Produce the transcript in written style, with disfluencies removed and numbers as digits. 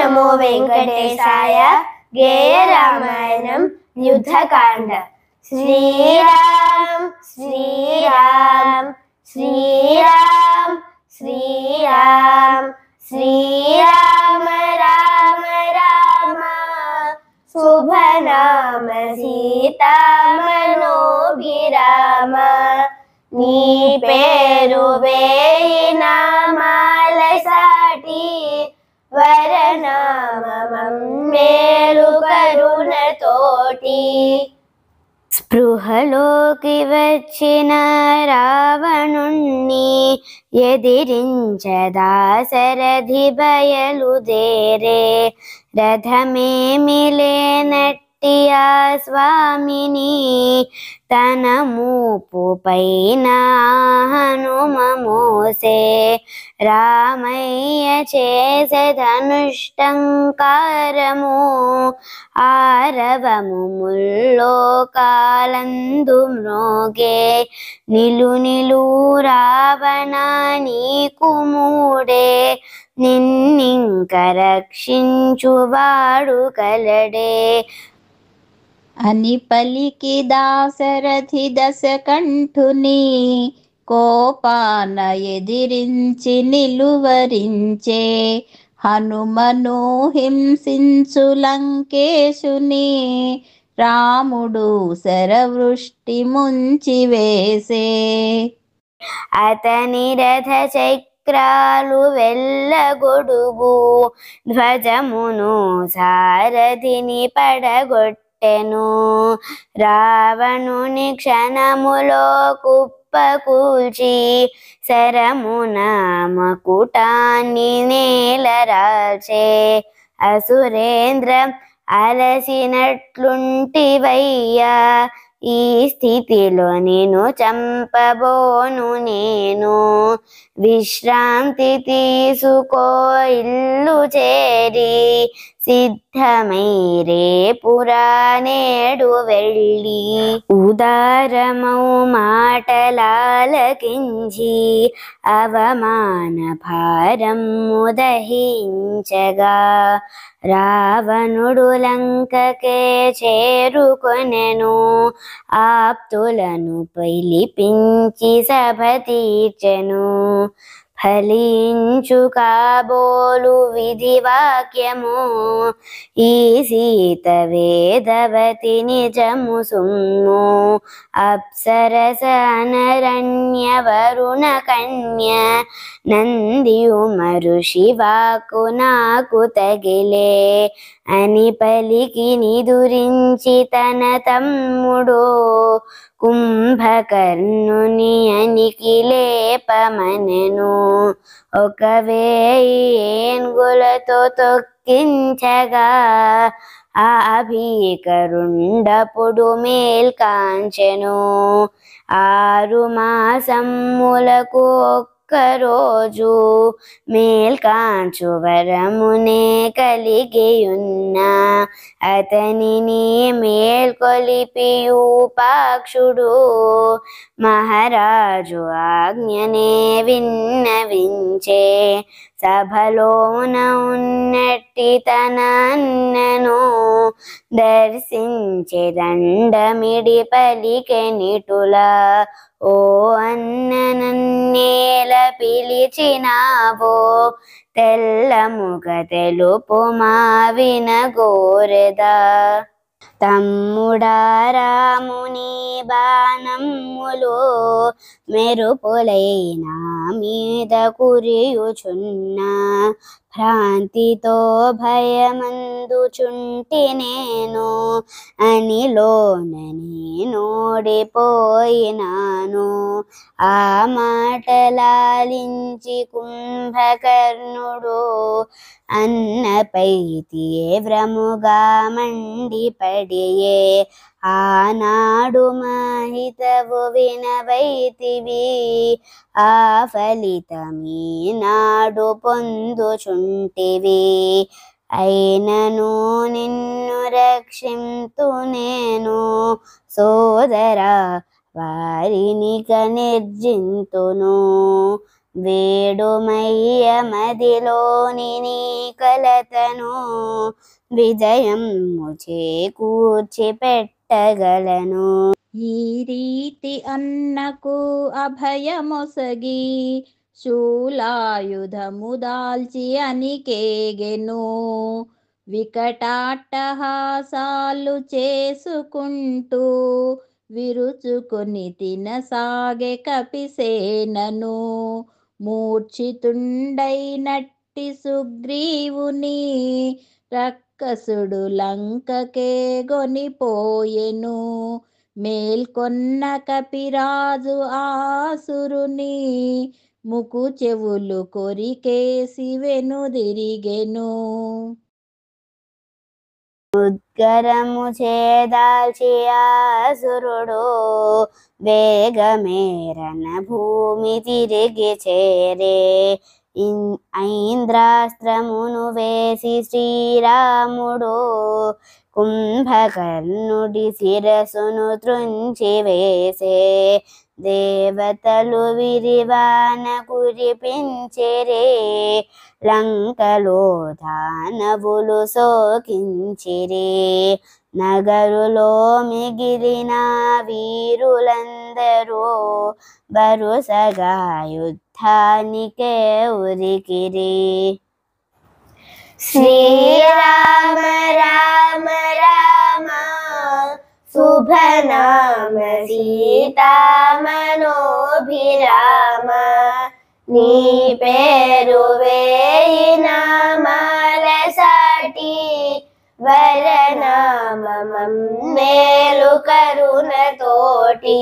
నమో వెంకటేశాయ. గేయ రామాయణం యుద్ధకాండ. శ్రీరామ్ శ్రీరామ్ శ్రీరామ్ శ్రీరామ్ శ్రీరామ రామ రామ శుభనామ సీతా మనోభిరామ. నీ పేరు వేయి నామాల సాటి వరనామం మేలు కరుణతోటి. స్పృహలోకి వచ్చిన రావణుణ్ణి ఎదిరించదా శరధి బయలుదేరే. రథమేమి లేనట్టి ఆ స్వామిని తన మూపు పైన హనుమ మోసే. రామయ్య చేసే ధనుష్టంకారము ఆరవము ముల్లోకాలందు మ్రోగే. నిలు నిలు రావణ నీకు మూడే, నిన్నింక రక్షించువాడు కలడే అని పలికి దాశరథి దశకంఠుని కోపాన ఎదిరించి నిలువరించే. హనుమను హింసించు లంకేశుని రాముడు శరవృష్టి ముంచివేసే. అతని రథ చక్రాలు వెళ్ళగొడుగు, ధ్వజమును సారథిని పడగొట్టెను. రావణుని క్షణములో కుప్పకూల్చి శరమున మకుటాన్ని నేలరాల్చే. అసురేంద్ర అలసినట్లుంటివయ్యా, ఈ స్థితిలో నిన్ను చంపబోను నేను. విశ్రాంతి తీసుకో ఇల్లు చేరి, సిద్ధమై రేపురా నేడు వెళ్ళి. ఉదారమౌ మాటలాలకించి అవమాన భారం దహించగా. రావణుడు లంకకే చేరుకొనెను, ఆప్తులను పిలిపించి సభ తీర్చెను. ఫలించు కాబోలు విధి వాక్యము, ఈ సీత వేదవతి నిజము సుమ్ము. అప్సరస అనరణ్య వరుణ కన్య, నందియు మరుషి వాకు నాకు తగిలే అని పలికి నిదురించి తన తమ్ముడు కుంభకర్ణుని అనికి లేపమనెను. ఒక వేయింగులతో తొక్కించగా ఆ భీకరుండపుడు మేల్కాంచెను. 6 మాసములకు ఒక్కరోజు మేల్కాంచు వరమునే కలిగియున్న. అతనిని మేల్కొలిపియూపాక్షుడు మహారాజు ఆజ్ఞనే విన్నవించే. సభలోన ఉన్నట్టి తన అన్నను దర్శించి దండమిడి పలికెనిటులా. ఓ అన్న, నన్నేల పిలిచినావో, తెల్లముగ తెలుపు మా వినగోరెదా. తమ్ముడా రాముని బాణములు మెరుపులైనా మీద కురియుచున్న. భ్రాంతితో భయమందుచుంటి నేను, అనిలోన నేనోడిపోయినాను. ఆ మాటలాలించి కుంభకర్ణుడు అన్నపై తీవ్రముగా మండిపడియే. ఆనాడు మహితవు వినవైతివి, ఆ ఫలితమీనాడు పొందుచుంటివి. అయినను నిన్ను రక్షింతు నేను సోదరా, వారినిక నిర్జింతును. వేడుమయ్య మదిలోని నీ కలతను విజయము చేకూర్చి పెట్టగలను. ఈ రీతి అన్నకు అభయమొసగి శూలాయుధము దాల్చి అనికేగెను. వికటాట్టహాసాలు చేసుకుంటూ విరుచుకొని తినసాగే కపిసేనను. మూర్ఛితుండైనట్టి సుగ్రీవుని రక్కసుడు లంకకే గొనిపోయెను. మేల్కొన్న కపిరాజు ఆసురుని ముకు చెవులు కొరికేసి వెనుదిరిగెను. ఉద్గరము చేదాల్చి ఆసురుడు వేగమేరన భూమి తిరిగి చేరే. ఐంద్రాస్త్రమును వేసి శ్రీరాముడు కుంభకర్ణుడి శిరసును త్రుంచి వేసే. దేవతలు విరివాన కురిపించిరే, లంకలో దానవులు శోకించిరే. నగరులో మిగిలిన వీరులందరూ వరుసగా యుద్ధానికే ఉరికిరి. శ్రీరామ రామ రామ శుభనామ సీతామనోభిరామ. నీ పేరు వేయి నామాల సాటి వరనామం మేలు కరుణతోటి.